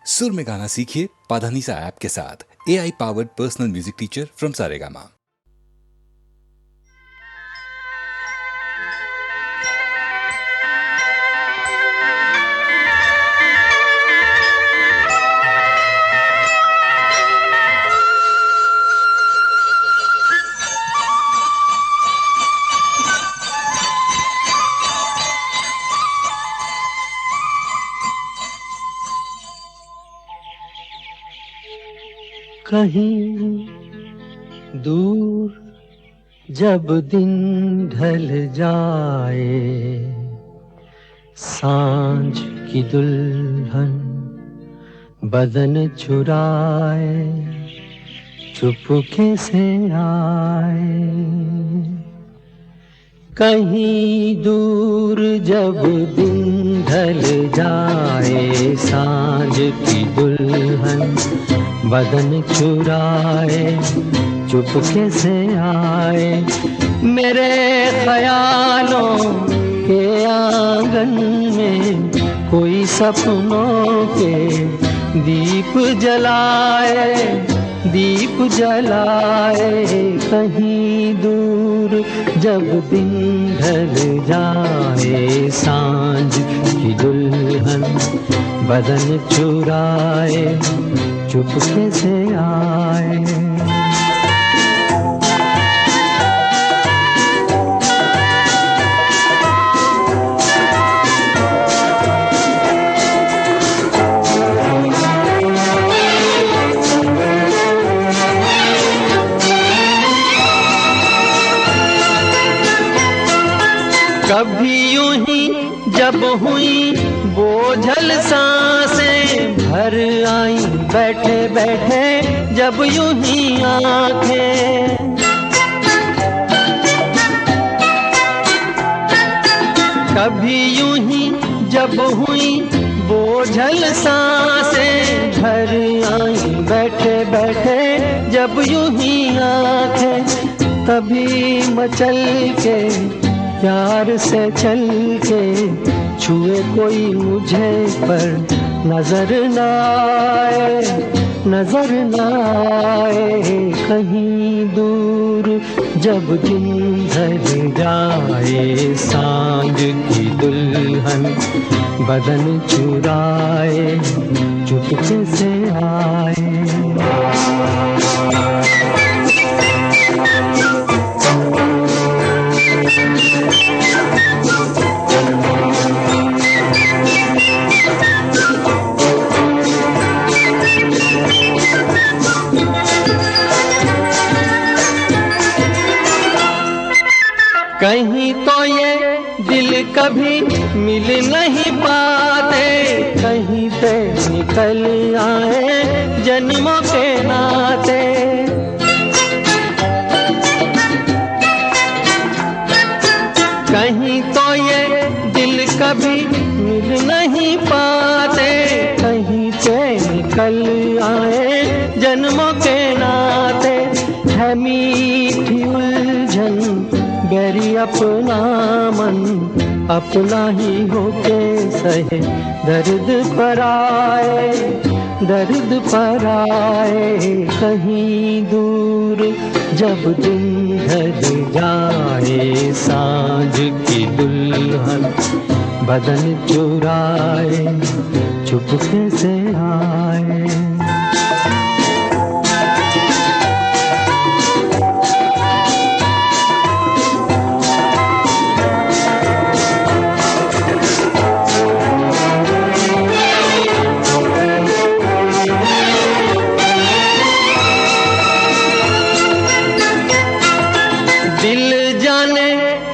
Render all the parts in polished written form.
सुर में गाना सीखिए पाधानीसा ऐप के साथ। AI powered personal music teacher from Saregama. कहीं दूर जब दिन ढल जाए, सांझ की दुल्हन बदन चुराए चुपके से आए। कहीं दूर जब दिन ढल जाए, सांझ की दुल्हन बदन चुराए चुपके से आए। मेरे ख्यालों के आंगन में कोई सपनों के दीप जलाए, दीप जलाए। कहीं दूर जब दिन ढल जाए, सांझ की दुल्हन बदन चुराए चुपके से आए। कभी यूं ही जब हुई बोझल सांसें भर आई, बैठे बैठे जब यूं ही आंखें। कभी यूं ही जब हुई बोझल सांसें भर आई, बैठे बैठे जब यूं ही आंखें। तभी मचल के प्यार से चल के छुए कोई मुझे पर नजर न आए, नजर न आए। कहीं दूर जब दिन ढल जाए, सांझ की दुल्हन बदन चुराए चुपके से आए। कहीं तो ये दिल कभी मिल नहीं पाते, कहीं से निकल आए जन्मों के नाते। कहीं तो ये दिल कभी मिल नहीं पाते, कहीं से निकल आए जन्मों के नाते। है मीठी उलझन गैरी अपना मन, अपना ही होके सहे दर्द पर आए, दर्द पर आए। कहीं दूर जब दिन ढल जाए, सांझ की दुल्हन बदन चुराए चुपके से आए। दिल जाने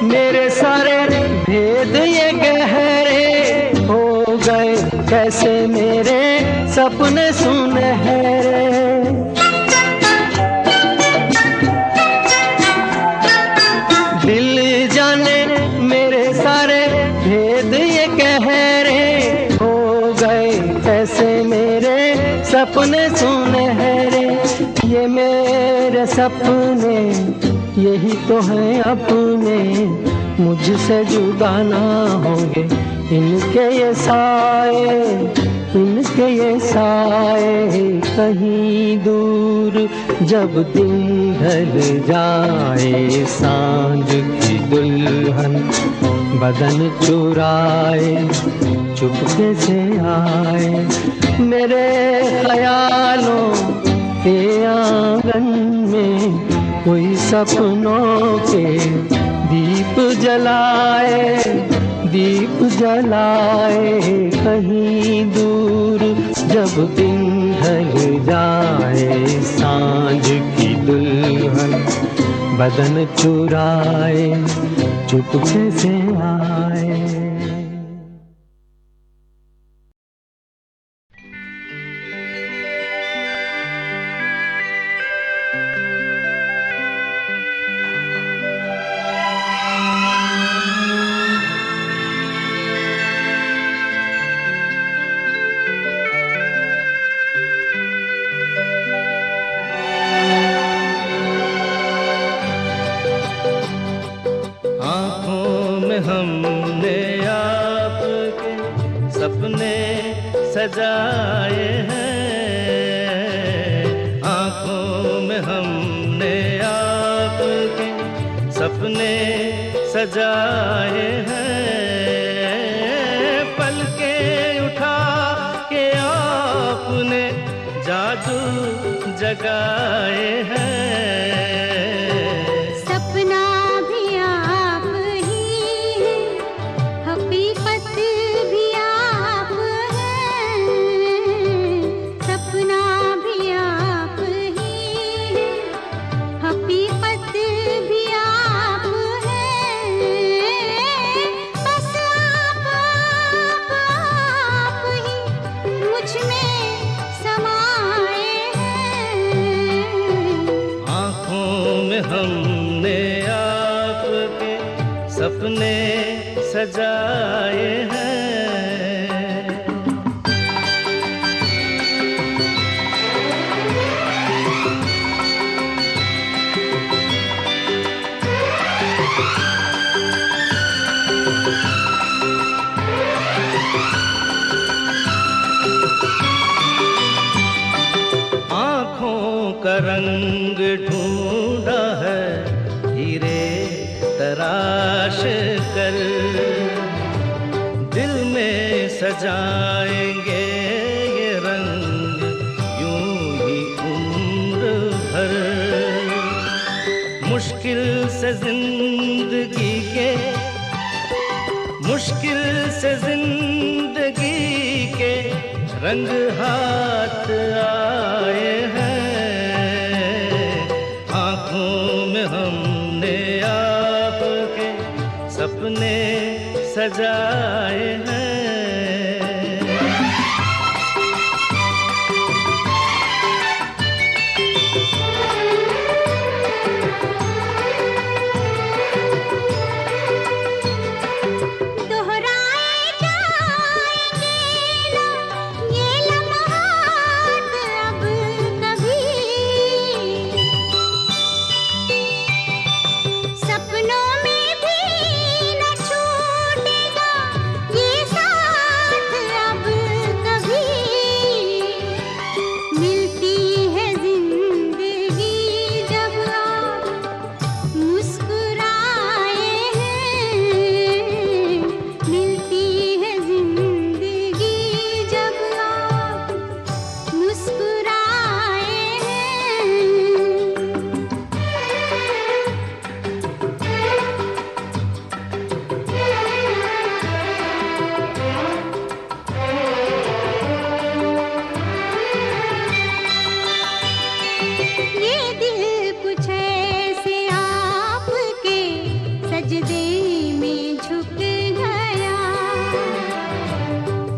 मेरे सारे भेद ये गहरे हो गए, कैसे मेरे सपने सुनहरे। दिल जाने मेरे सारे भेद ये गहरे हो गए, कैसे मेरे सपने सुनहरे। ये मेरे सपने यही तो है अपने, मुझसे जुदा ना होंगे इनके ये साए, इनके ये साए कहीं दूर, जब दिन ढल जाए सांझ की दुल्हन बदन चुराए चुपके से आए, मेरे ख्यालों के आंगन में कोई सपनों के दीप जलाए, दीप जलाए कहीं दूर, जब दिन ढल जाए सांझ की दुल्हन बदन चुराए चुपके से आए। हमने आपके सपने सजाए हैं, आँखों में हमने आपके सपने सजाए हैं, पलकें उठा के आपने जादू जगाए हैं। हमने आपके सपने सजाए हैं। आँखों का रंग ढूंढा है हीरे तराश कर, दिल में सजाएंगे ये रंग यूं ही उम्र भर। मुश्किल से जिंदगी के, मुश्किल से जिंदगी के रंग हाथ आए हैं, आँखों में हमने आपके सपने सजाए हैं।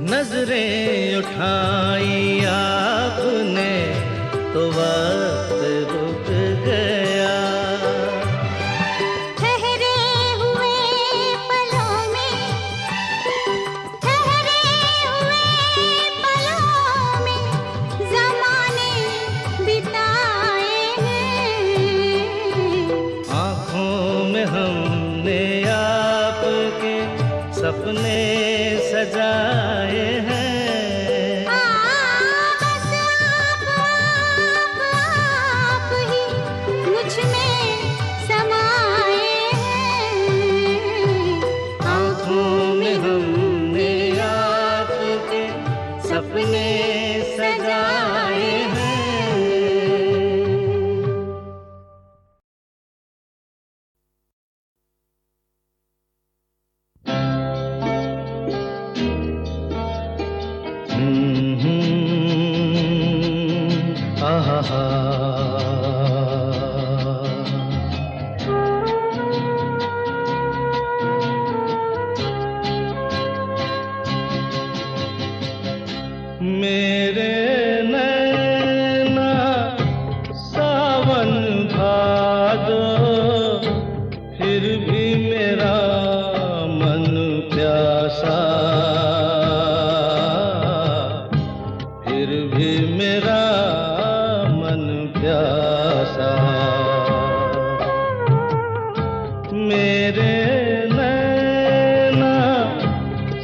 नजरें उठाई आपने तो वक्त रुक गया, ठहरे हुए पलों में, ठहरे हुए पलों में ज़माने बिताए हैं। आँखों में हमने आपके सपने सजाए हैं। सजाए हैं। आहा मेरे नैना सावन भादो, फिर भी मेरा मन प्यासा, फिर भी मेरा मन प्यासा। मेरे नैना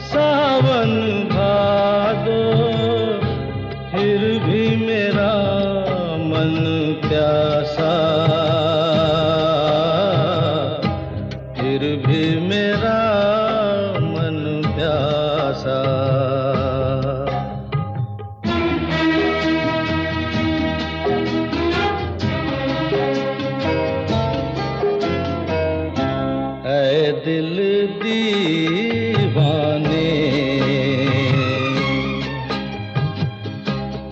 सावन भादो, फिर भी मेरा मन प्यासा, फिर भी मेरा मन प्यासा। ऐ दिल दीवाने,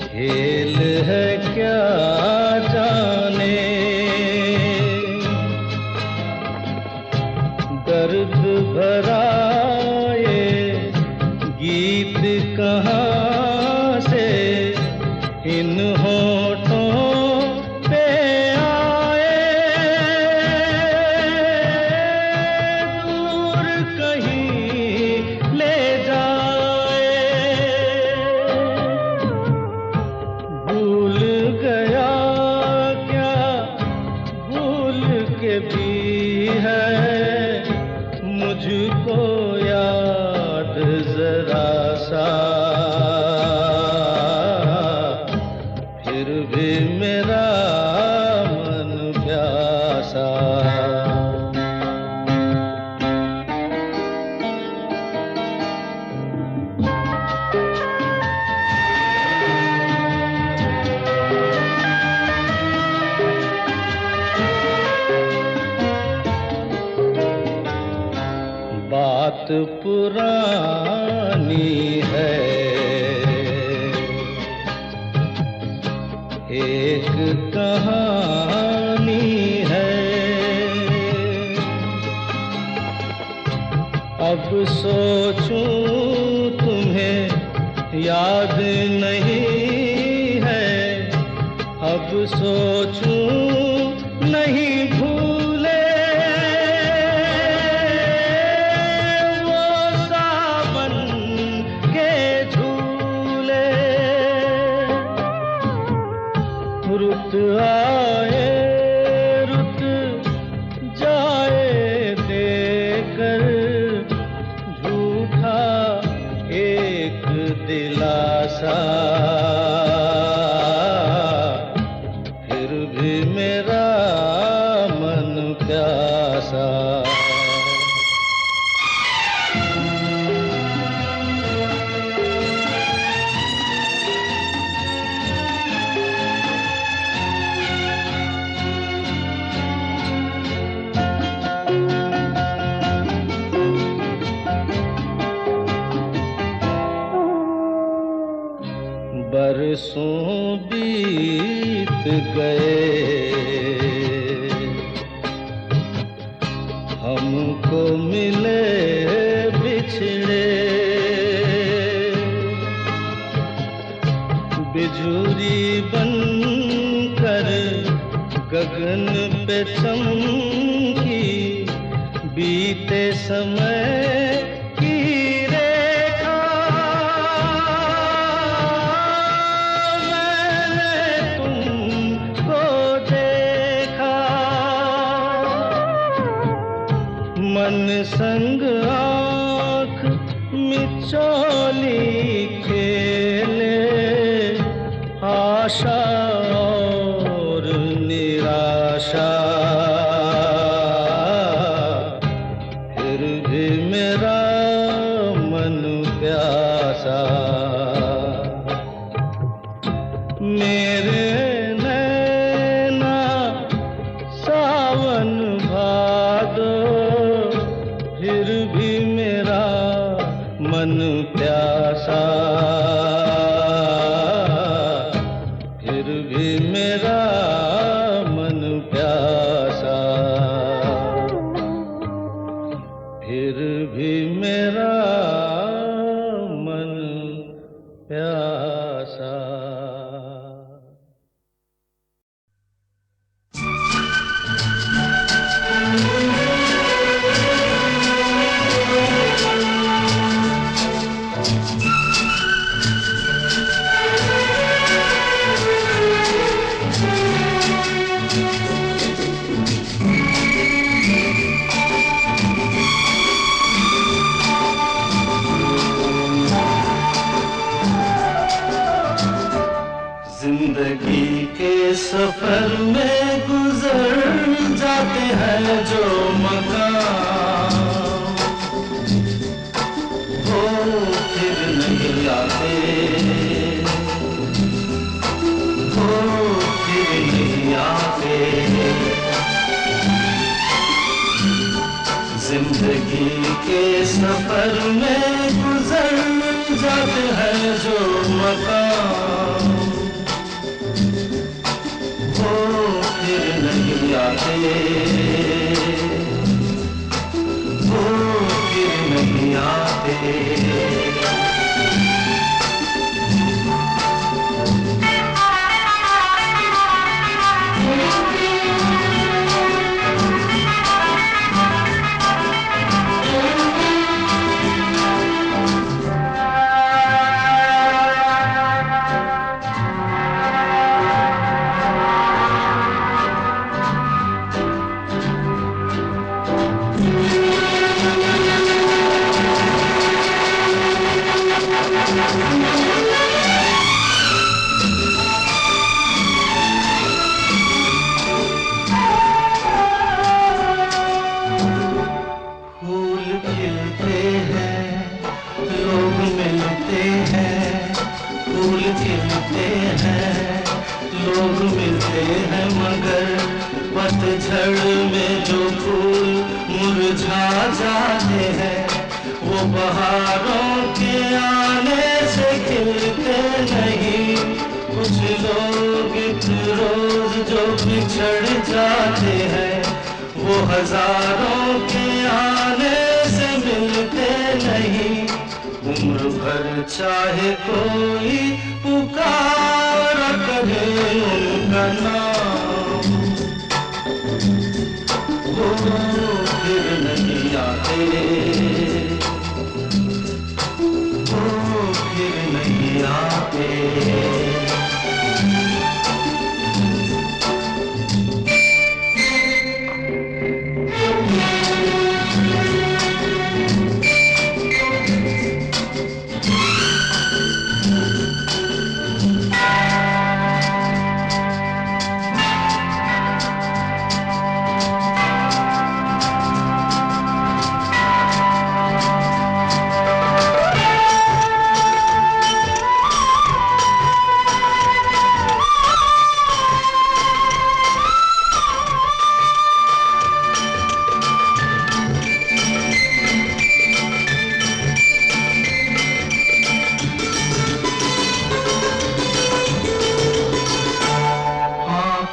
खेल है क्या जाने, दर्द भरा ये गीत कहाँ से इन होठों पे आए। दूर कहीं ले जाए, भूल गया क्या भूल के भी है मुझको याद जरा सा, फिर भी मेरा मन प्यासा। बात पुरानी है, एक कहानी है, अब सोचूं तुम्हें याद नहीं है, अब सोचूं नहीं भूले वो सावन के झूले। रुत आए रुत जाए देकर झूठा एक दिलासा, फिर भी मेरा मन प्यासा। बरसों बीत गए, हमको मिले बिछड़े, बिजुरी बनकर गगन पे चमकी, बीते समय की रेखा। मैंने तुमको देखा, मन संग आँख मिचौली खेले, आशा और निराशा, फिर भी मेरा मन प्यासा। मेरे नैना सावन भादो, फिर भी मेरा मन प्यासा, फिर भी मेरा मन प्यासा, फिर भी मेरा मन प्यासा। जिंदगी के सफर में गुजर जाते हैं जो मकाम, वो फिर नहीं आते, वो फिर नहीं आते। जिंदगी के सफर में गुजर जाते हैं जो मकाम, वो फिर नहीं आते, वो फिर नहीं आते। पतझड़ में जो फूल मुरझा जाते हैं, वो बहारों के आने से खिलते नहीं। कुछ लोग एक रोज जो बिछड़ जाते हैं, वो हजारों के आने से मिलते नहीं। उम्र भर चाहे कोई पुकार करे उनका नाम, वो फिर नहीं आते, वो फिर नहीं आते।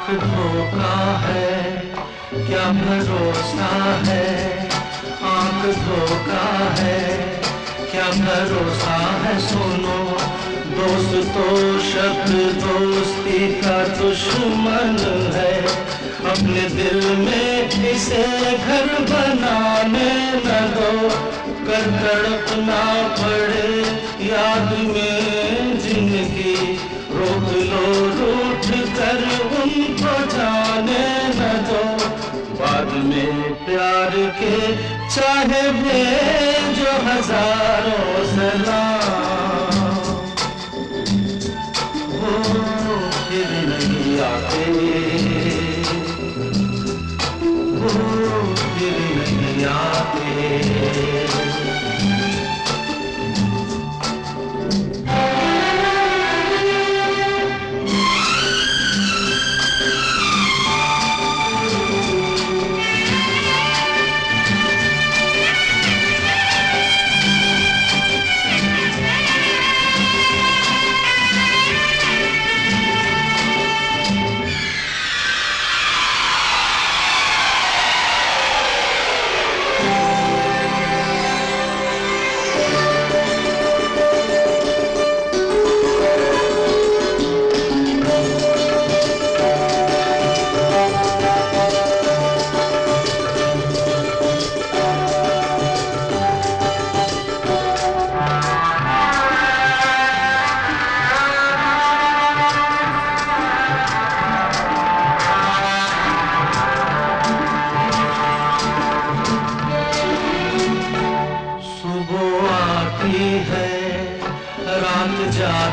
धोखा है क्या भरोसा है, आंख धोखा है क्या भरोसा है। सुनो दोस्त तो शब्द दोस्ती का दुश्मन है, अपने दिल में इसे घर बनाने न दो। कर तड़पना पड़े याद में जिंदगी, रोक लो रूठ कर उनको जाने न दो। बाद में प्यार के चाहे भेजो हजारों सलाम, वो फिर नहीं आते, वो फिर नहीं आते।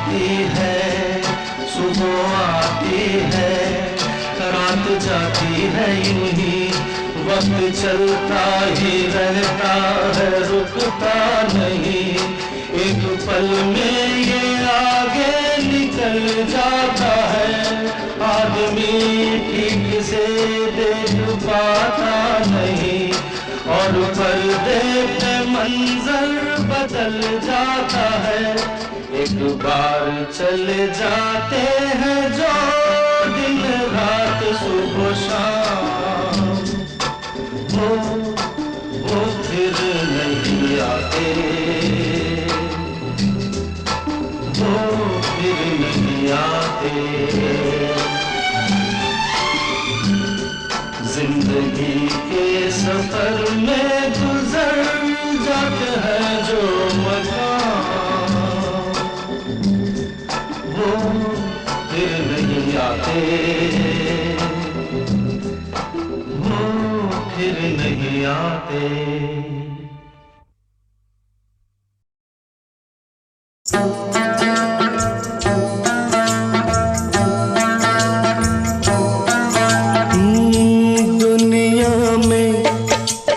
जाती है, सुबह आती है, रात जाती है, यूं ही वक्त चलता ही रहता है, रुकता नहीं। एक पल में ये आगे निकल जाता है, आदमी ठीक से देख पाता नहीं, और पर्दे पे मंजर बदल जाता है। एक बार चले जाते हैं जो दिन रात सुबह शाम, वो फिर नहीं आते, वो फिर नहीं आते। जिंदगी के सफर में गुजर जाते हैं जो मकाम, वो फिर नहीं आते, वो फिर नहीं आते।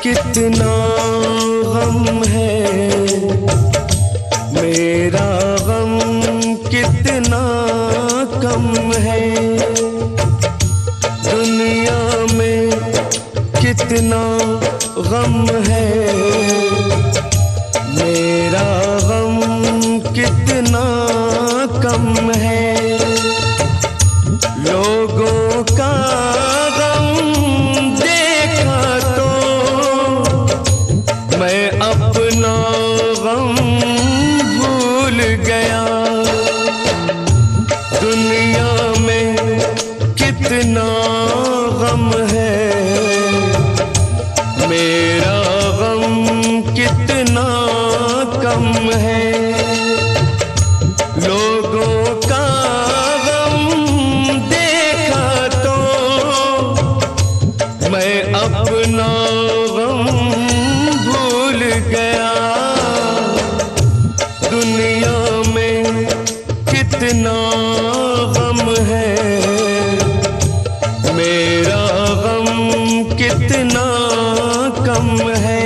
कितना गम है, मेरा गम कितना कम है। दुनिया में कितना गम है, मेरा गम कितना कम है। लोगों का मैं अपना गम भूल गया। दुनिया में कितना गम है, मेरा गम कितना कम है। लोगों का गम देखा तो मैं अपना गम गया। दुनिया में कितना गम है, मेरा गम कितना कम है।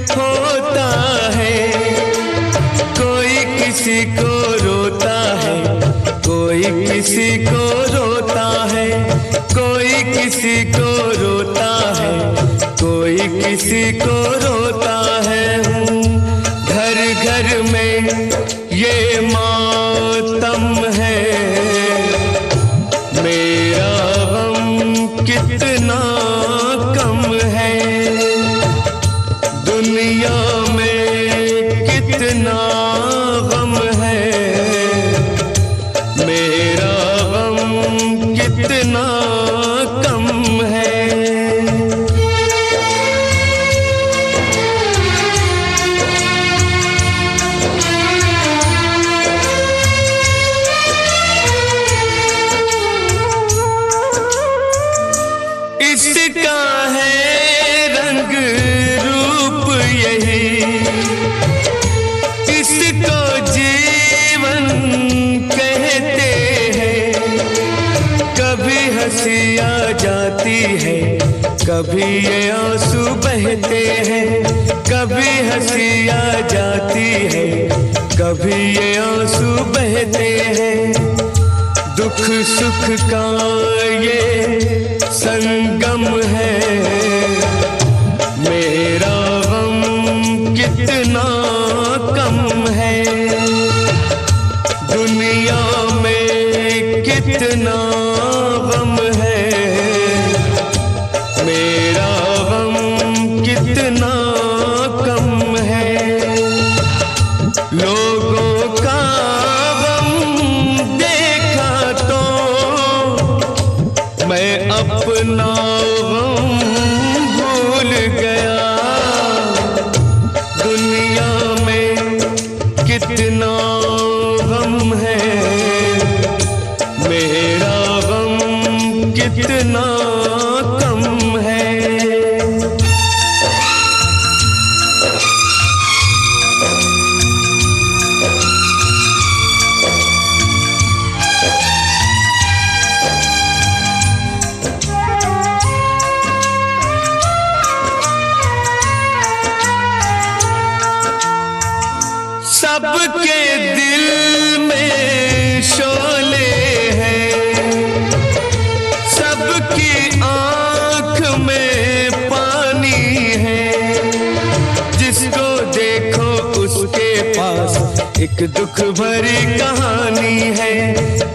होता है कोई किसी को रोता है, कोई किसी को रोता है, कोई किसी को रोता है, कोई किसी को रोता है। घर घर में ये मातम है, मेरा गम कितना कम है। दुनिया में कितना गम है, मेरा गम कितना कम है। इसका है रंग रूप यही, इसको जीवन कहते हैं। कभी हंसी आ जाती है, कभी ये आंसू बहते हैं। कभी हंसी आ जाती है, कभी ये आंसू बहते हैं। दुख सुख का ये संगम है, मेरा गम कितना कम है। दुनिया में कितना गम है, मेरा गम कितना कम है। लोगों का मैं अपना सबके दिल में शोले हैं, सबकी आंख में पानी है। जिसको देखो उसके पास एक दुख भरी कहानी है,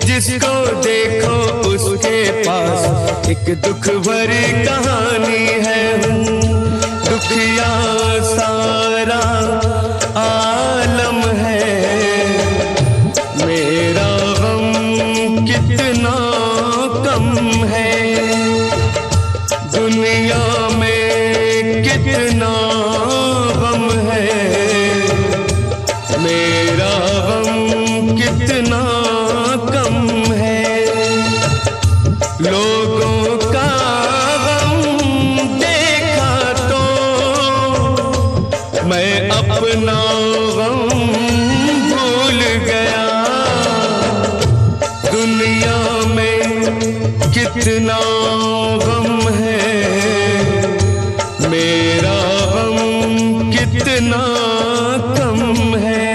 जिसको देखो उसके पास एक दुख भरी कहानी है। दुखिया सारा आलम है, मेरा गम कितना कम है। दुनिया में कितना गम है, मेरा गम कितना कम है। लोगों का गम देखा तो मैं अपना गम भूल गया। दुनिया में कितना गम है, मेरा गम कितना कम है।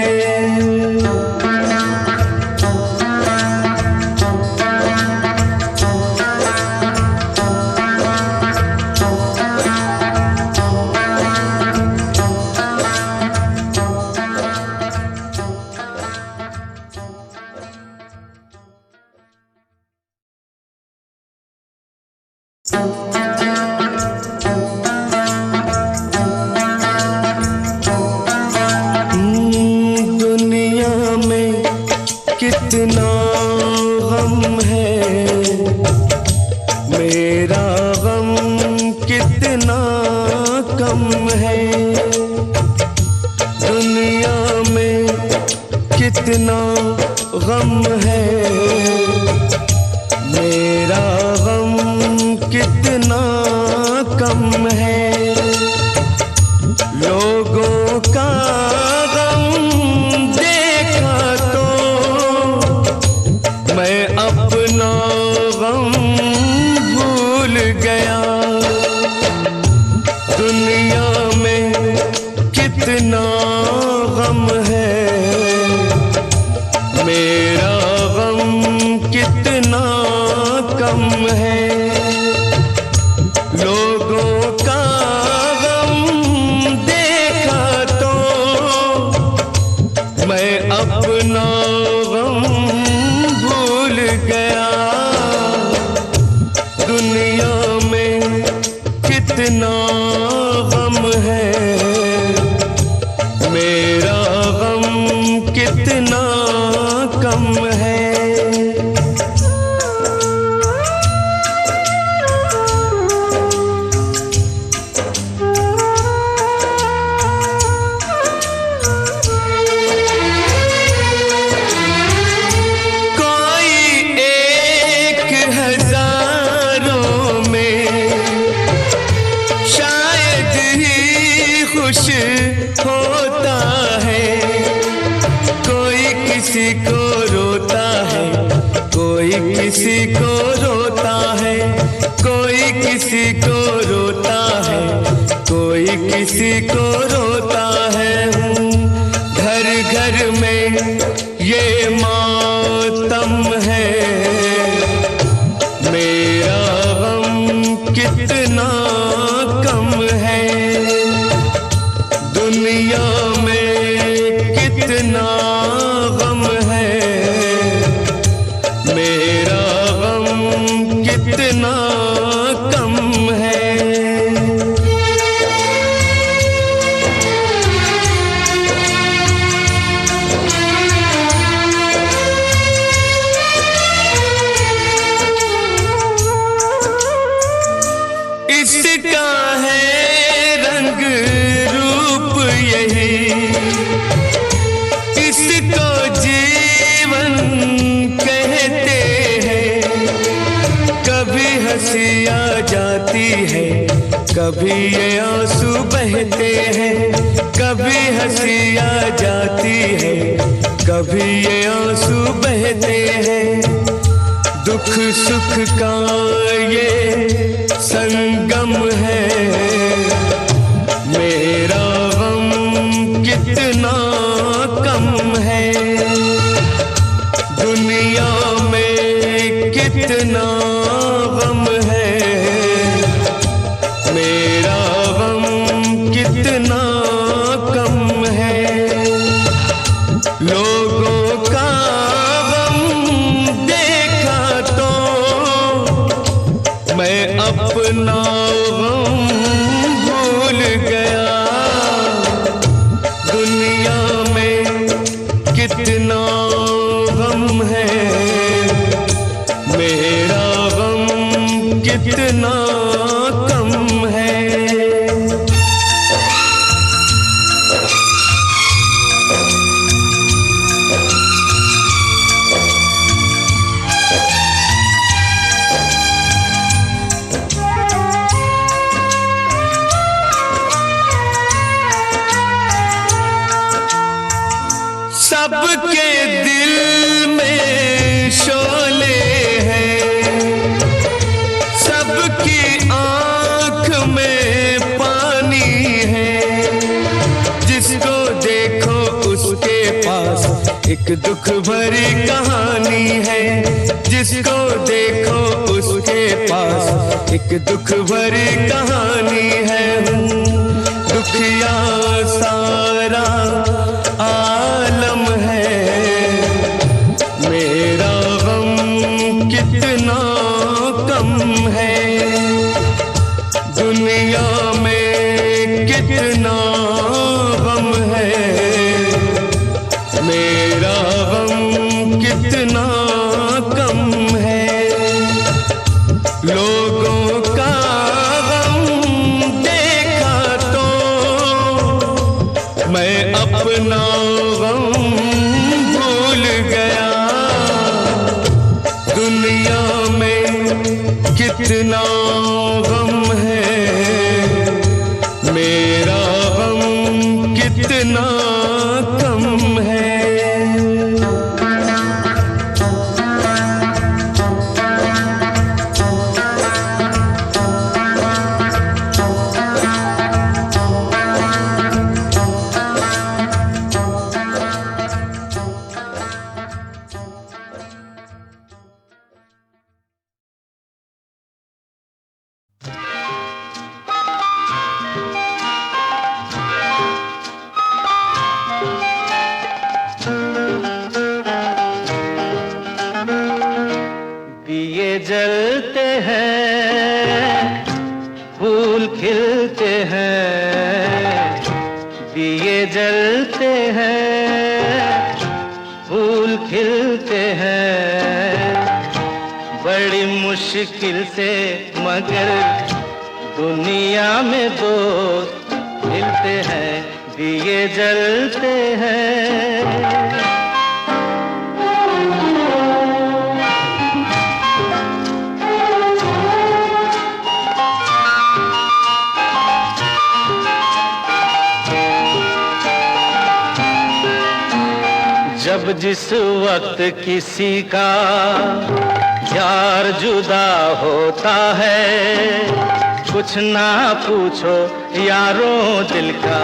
दुनिया में कितना गम है, मेरा गम कितना कम है। दुनिया में कितना गम है, मेरा गम कितना कम है। लोगों का गम देखा तो मैं अपना गम भूल गया। दुनिया में कितना गम है, मेरा गम कितना कम है। लोगों का गम देखा तो मैं अपना गम भूल गया। दुनिया में कितना गम है, मेरा गम कितना कम है। होता है कोई किसी को रोता है, कोई किसी को रोता है, कोई किसी को रोता है, कोई किसी को रोता है। घर घर में ये मातम है, मेरा गम कितना कम है। दुनिया में कितना गम है, मेरा गम कितना कम है। इसका है रंग रूप यही, इसको जीवन कहते हैं। कभी हंसी आ जाती है, कभी ये आंसू बहते हैं। कभी हंसी आ जाती है, कभी ये आंसू बहते हैं। दुख सुख का ये संगम है, मेरा गम कितना कम पास एक दुख भरी कहानी है। जिसको देखो उसके पास एक दुख भरी कहानी है। दुखिया सारा आलम है, मेरा गम कितना कम है। दुनिया में कितना गम है, मेरा गम कितना कम है। लोगों का गम देखा तो मैं अपना गम भूल गया। दुनिया में कितना गम है, मेरा गम कितना कम है। दिए जलते हैं, फूल खिलते हैं। दिए जलते हैं, फूल खिलते हैं। बड़ी मुश्किल से मगर दुनिया में दोस्त मिलते हैं। दिए जलते हैं। जब जिस वक्त किसी का यार जुदा होता है, कुछ ना पूछो यारों दिल का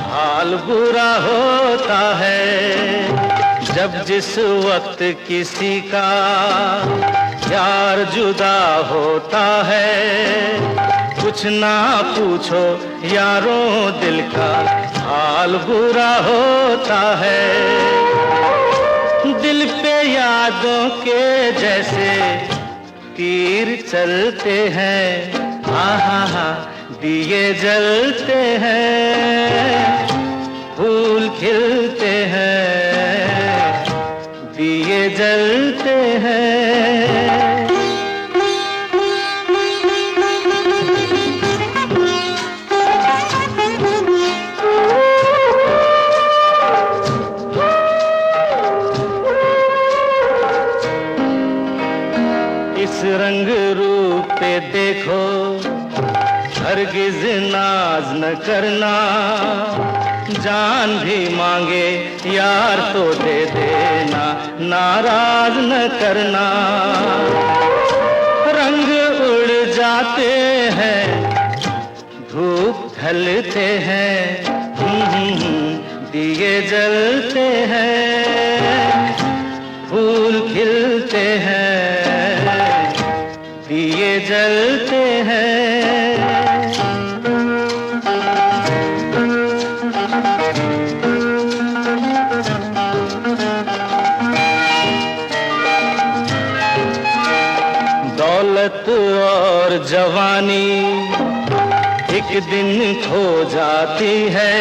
हाल बुरा होता है। जब जिस वक्त किसी का यार जुदा होता है, कुछ ना पूछो यारों दिल का हाल बुरा होता है। दिल पे यादों के जैसे तीर चलते हैं। आहा दिए जलते हैं, फूल खिलते हैं। दिए जलते हैं। इस रंग रूप पे देखो, हरगिज नाज न करना। जान भी मांगे यार तो दे देना, नाराज न करना। रंग उड़ जाते हैं, धूप ढलते हैं। दिए जलते हैं, फूल खिलते हैं। दिए जलते हैं। दौलत और जवानी एक दिन खो जाती है।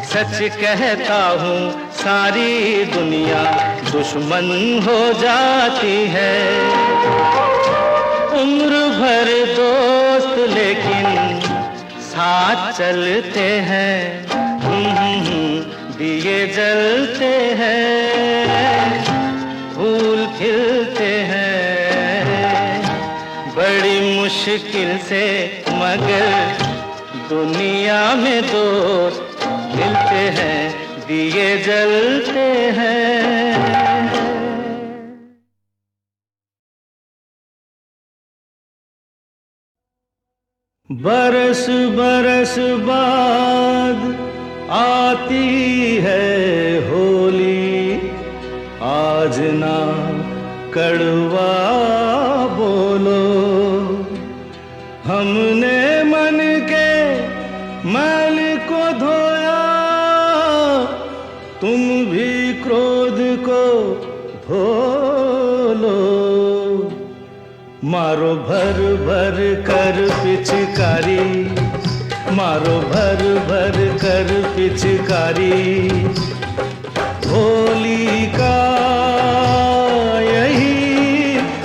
सच कहता हूँ सारी दुनिया दुश्मन हो जाती है। उम्र भर दोस्त लेकिन साथ चलते हैं। दिए जलते हैं, फूल खिलते हैं। बड़ी मुश्किल से मगर दुनिया में दोस्त मिलते हैं। दिए जलते हैं। बरस बरस बाद आती है कड़वा बोलो। हमने मन के मैल को धोया, तुम भी क्रोध को धो लो। मारो भर भर कर पिचकारी, मारो भर भर कर पिचकारी। होली का यही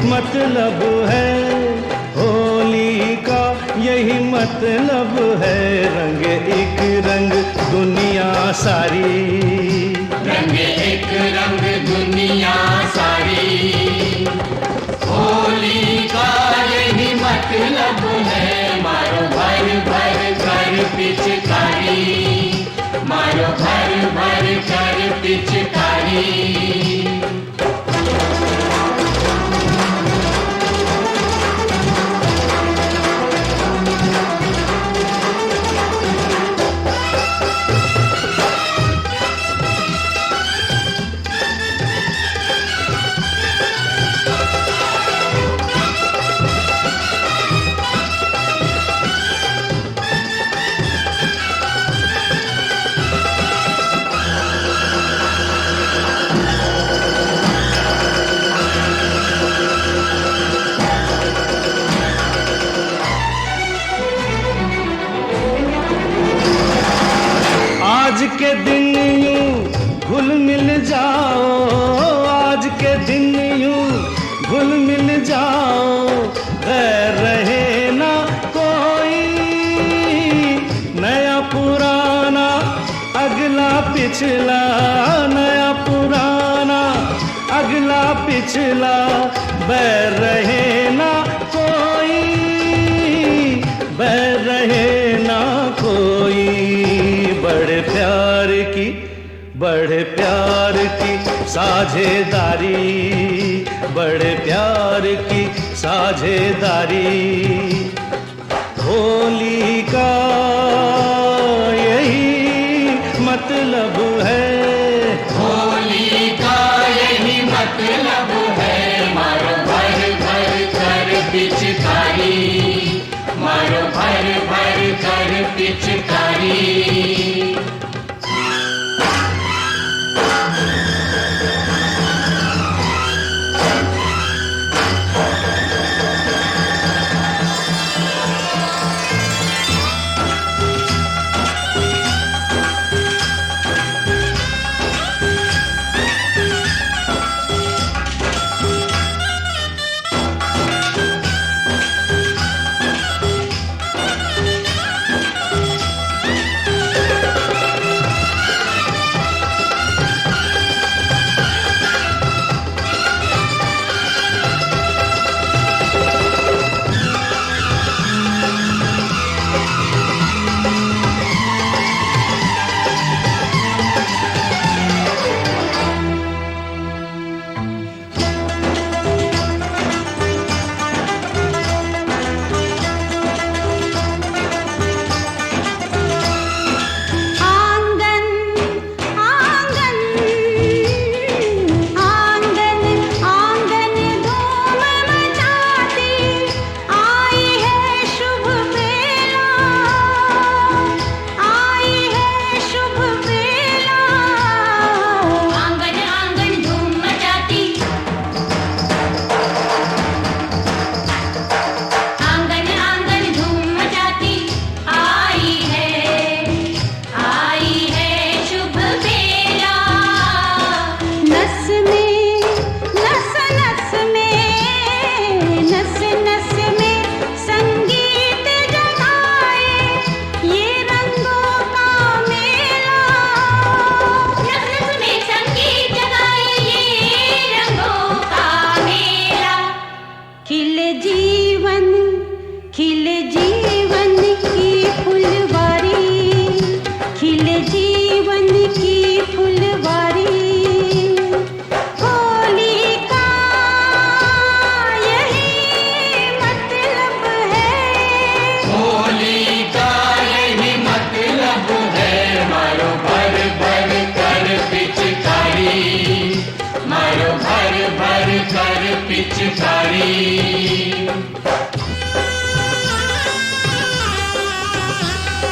मतलब है, होली का यही मतलब है। रंग एक रंग दुनिया सारी, रंग एक रंग दुनिया सारी। होली का यही मतलब है, मारो भर भर कर पिचकारी, मारो भर भर कर पिचकारी। आज के दिन यूं घुल मिल जाओ, आज के दिन यूं घुल मिल जाओ। गैर रहे ना कोई, नया पुराना अगला पिछला, नया पुराना अगला पिछला। बैर रहे ना कोई, बैर रहे ना कोई। बड़े प्यार की साझेदारी, बड़े प्यार की साझेदारी। होली का यही मतलब है, होली का यही मतलब है। मारो भर भर कर पिचकारी, मारो भर भर कर पिचकारी।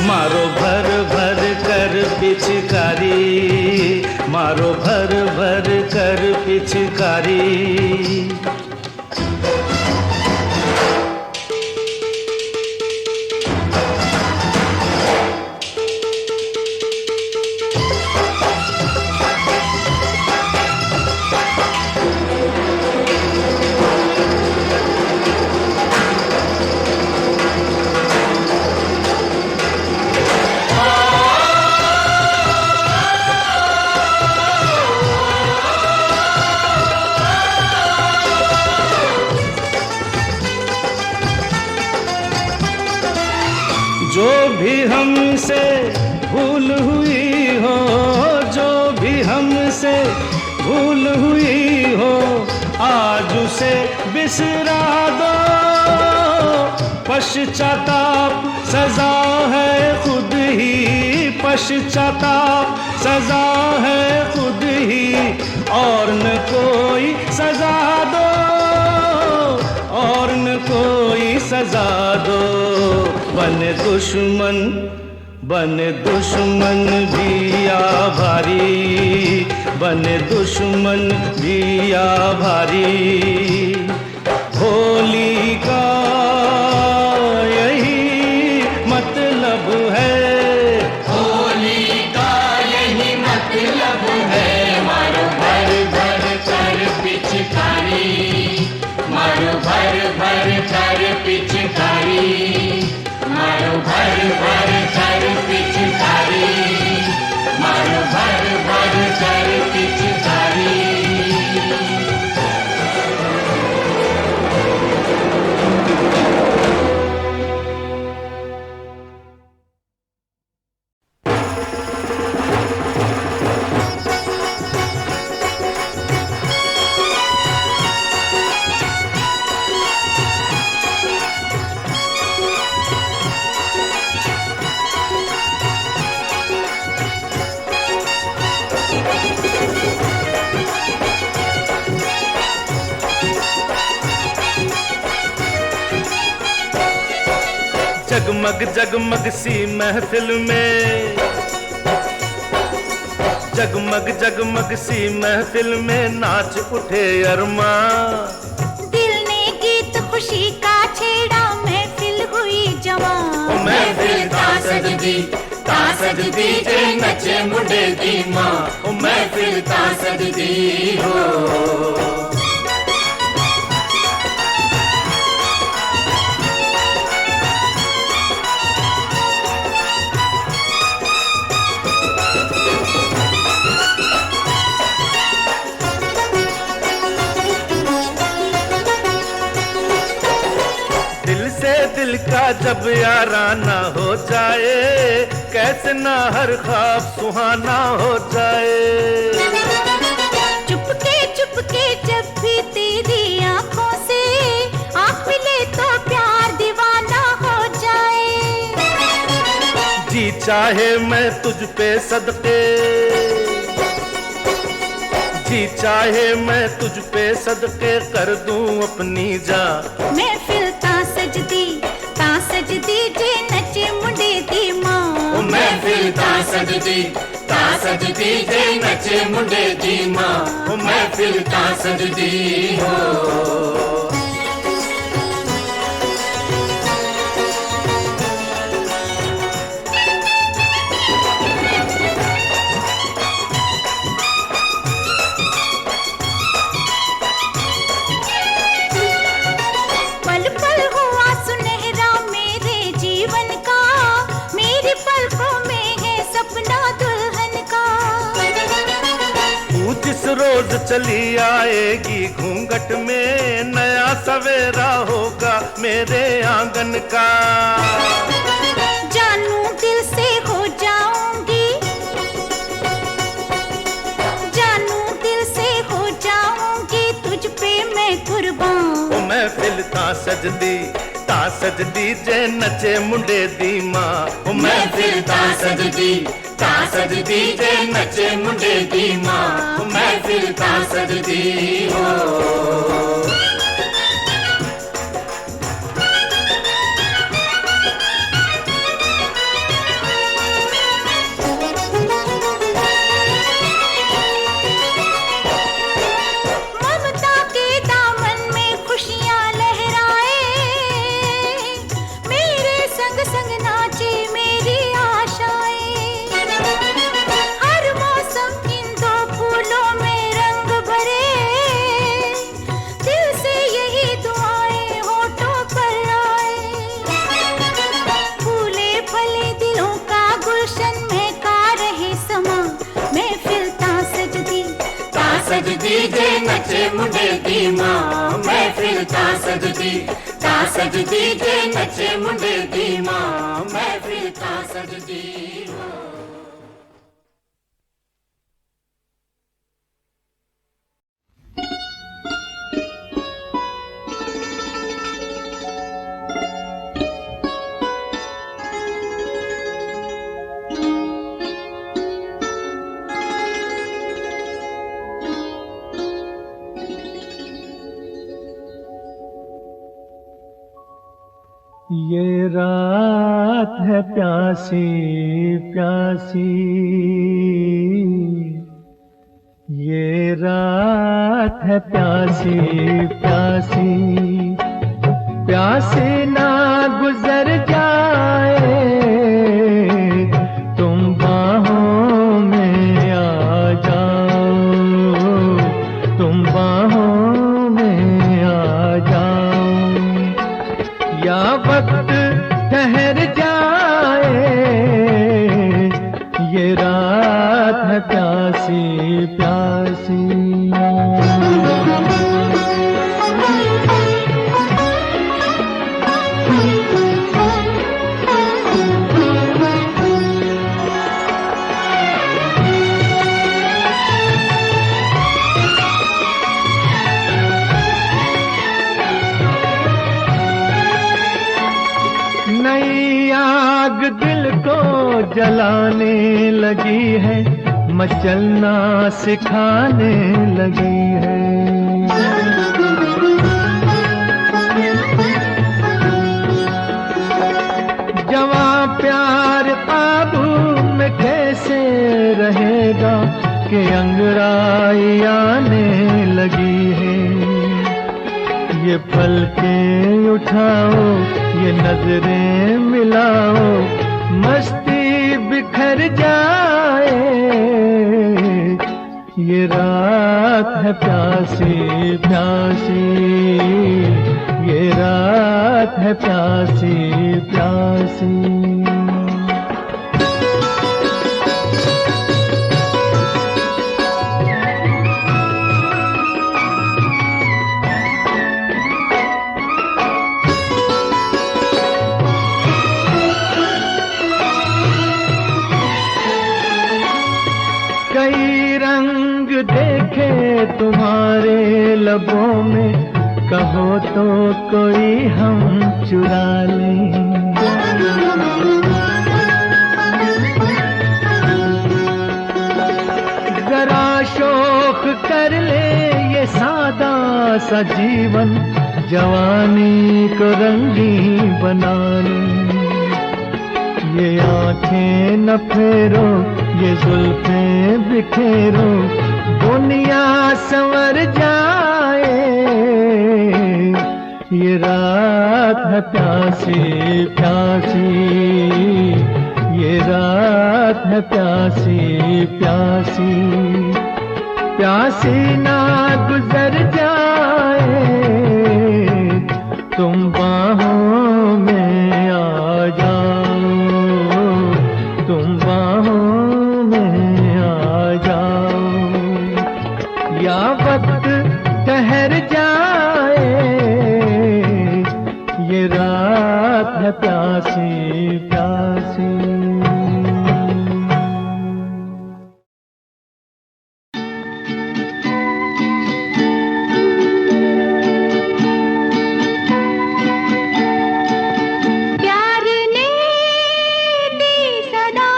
मारो भर भर कर पिचकारी, मारो भर भर कर पिचकारी। जो भी हमसे भूल हुई हो, जो भी हमसे भूल हुई हो, आज उसे बिसरा दो। पश्चाताप सजा है खुद ही, पश्चाताप सजा है खुद ही, और न कोई सजा दो, और न कोई सजा दो। बने दुश्मन, बने दुश्मन भी आभारी, बने दुश्मन भी आभारी। होली का यही मतलब है, होली का यही मतलब है। मारो भर भर कर पिचकारी, मारो भर भर कर पिचकारी, मारो भर भर कर पिचकारी, मारो भर भर कर पिचकारी। जगमग जगमग सी महफिल में, जगमग जगमग सी महफिल में नाच उठे अरमा। दिल ने गीत खुशी का छेड़ा, महफिल हुई जमा। महफिल ता सजदी, ता सजदी जे नचे मुंडे दी मां। ओ महफिल ता सजदी हो। दिल का जब याराना हो जाए, कैसे ना हर ख्वाब सुहाना हो जाए। चुपके चुपके जब भी तेरी आंखों से आंख मिले तो प्यार दीवाना हो जाए। जी चाहे मैं तुझ पे सदके, जी चाहे मैं तुझ पे सदके कर दूं अपनी जान। महफिल ता सजदी, ता सजदी जे नचे मुंडे दी मां। ओ महफिल ता सजदी, ता सजदी जे नचे मुंडे दी मां। ओ महफिल ता सजदी हो। रोज चली आएगी घूंघट में, नया सवेरा होगा मेरे आंगन का। जानू दिल से हो जाऊंगी, जानू दिल से हो जाऊंगी, तुझ पे मैं कुर्बान। ओ महफिल ता सजदी, ता सजदी जे नचे मुंडे दी मां। ओ महफिल ता सजदी, ता सजदी जे नचे मुंडे दी मां। ओ महफिल ता सजदी हो। जे नचे मुंडे दी मां महफिल ता सजदी जे नचे मुंडे दी मां महफिल ता सजदी हो। ये रात है प्यासी प्यासी, ये रात है प्यासी प्यासी, प्यासे ना गुजर जाए तुम बाहों में आ जाओ, तुम बाहों में आ जाओ, या वक्त ठहर जाए ये रात है प्यासी प्यासी। नई आग दिल को जलाने लगी है, मचलना सिखाने लगी है। जवां प्यार काबू में कैसे रहेगा कि अंगड़ाई आने लगी है। ये पलकें उठाओ, ये नजरें मिलाओ, मस्ती बिखर जाए ये रात है प्यासी प्यासी, ये रात है प्यासी प्यासी। कई रंग देखे तुम्हारे लबों में, कहो तो कोई हम चुरा लें। जरा शौक कर ले ये सादा सा जीवन, जवानी को रंगीन बना ले। ये आंखें न फेरो, ये जुल्फें बिखेरो, दुनिया संवर जाए ये रात है प्यासी प्यासी, ये रात है प्यासी प्यासी, प्यासी ना गुजर जाए तुम बाहों में आ जाओ, तुम बाहों में आ जाओ, या वक्त ठहर जाए ये रात है प्यासी प्यासी। प्यार ने दी सदा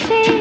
से